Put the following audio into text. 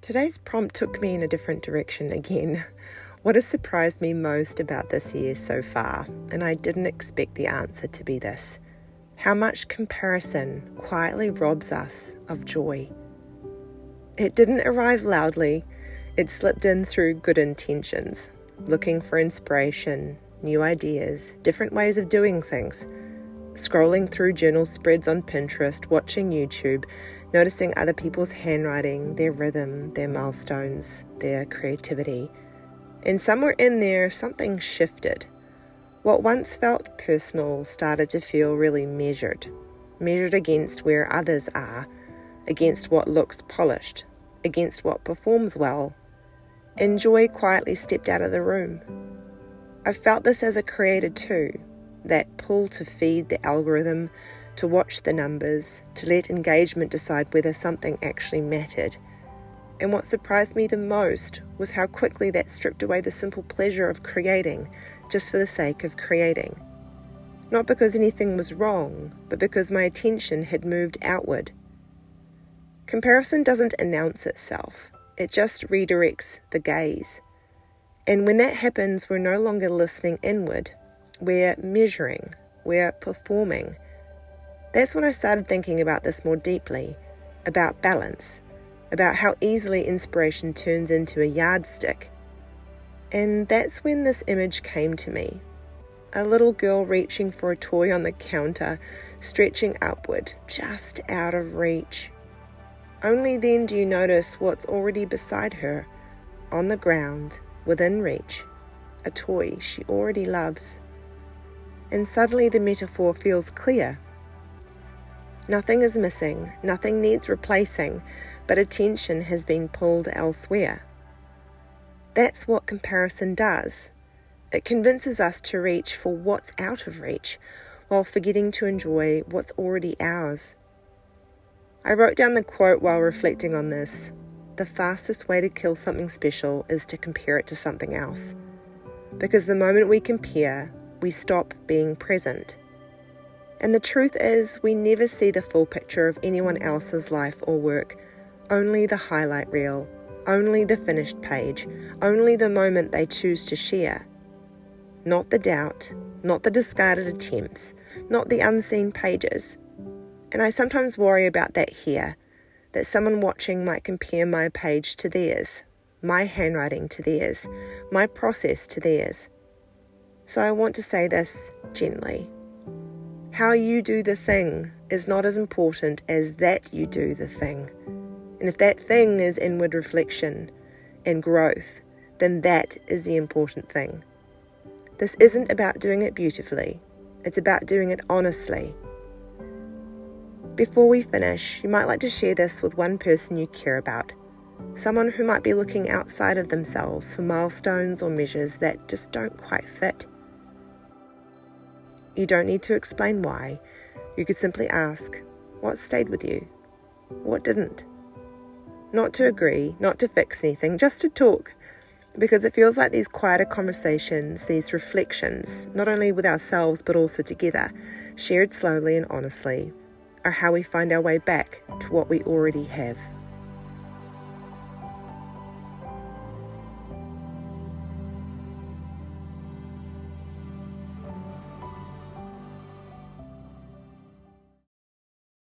Today's prompt took me in a different direction again. What has surprised me most about this year so far, and I didn't expect the answer to be this: how much comparison quietly robs us of joy. It didn't arrive loudly, it slipped in through good intentions, looking for inspiration, new ideas, different ways of doing things. Scrolling through journal spreads on Pinterest, watching YouTube, noticing other people's handwriting, their rhythm, their milestones, their creativity. And somewhere in there, something shifted. What once felt personal started to feel really measured against where others are, against what looks polished, against what performs well. And joy quietly stepped out of the room. I felt this as a creator too, that pull to feed the algorithm, to watch the numbers, to let engagement decide whether something actually mattered. And what surprised me the most was how quickly that stripped away the simple pleasure of creating, just for the sake of creating. Not because anything was wrong, but because my attention had moved outward. Comparison doesn't announce itself, it just redirects the gaze. And when that happens, we're no longer listening inward, we're measuring, we're performing. That's when I started thinking about this more deeply, about balance, about how easily inspiration turns into a yardstick. And that's when this image came to me. A little girl reaching for a toy on the counter, stretching upward, just out of reach. Only then do you notice what's already beside her, on the ground, within reach, a toy she already loves. And suddenly the metaphor feels clear. Nothing is missing, nothing needs replacing, but attention has been pulled elsewhere. That's what comparison does. It convinces us to reach for what's out of reach, while forgetting to enjoy what's already ours. I wrote down the quote while reflecting on this: the fastest way to kill something special is to compare it to something else. Because the moment we compare, we stop being present. And the truth is, we never see the full picture of anyone else's life or work, only the highlight reel, only the finished page, only the moment they choose to share. Not the doubt, not the discarded attempts, not the unseen pages. And I sometimes worry about that here, that someone watching might compare my page to theirs, my handwriting to theirs, my process to theirs. So I want to say this gently. How you do the thing is not as important as that you do the thing. And if that thing is inward reflection and growth, then that is the important thing. This isn't about doing it beautifully. It's about doing it honestly. Before we finish, you might like to share this with one person you care about, someone who might be looking outside of themselves for milestones or measures that just don't quite fit. You don't need to explain why. You could simply ask, what stayed with you? What didn't? Not to agree, not to fix anything, just to talk. Because it feels like these quieter conversations, these reflections, not only with ourselves but also together, shared slowly and honestly, are how we find our way back to what we already have.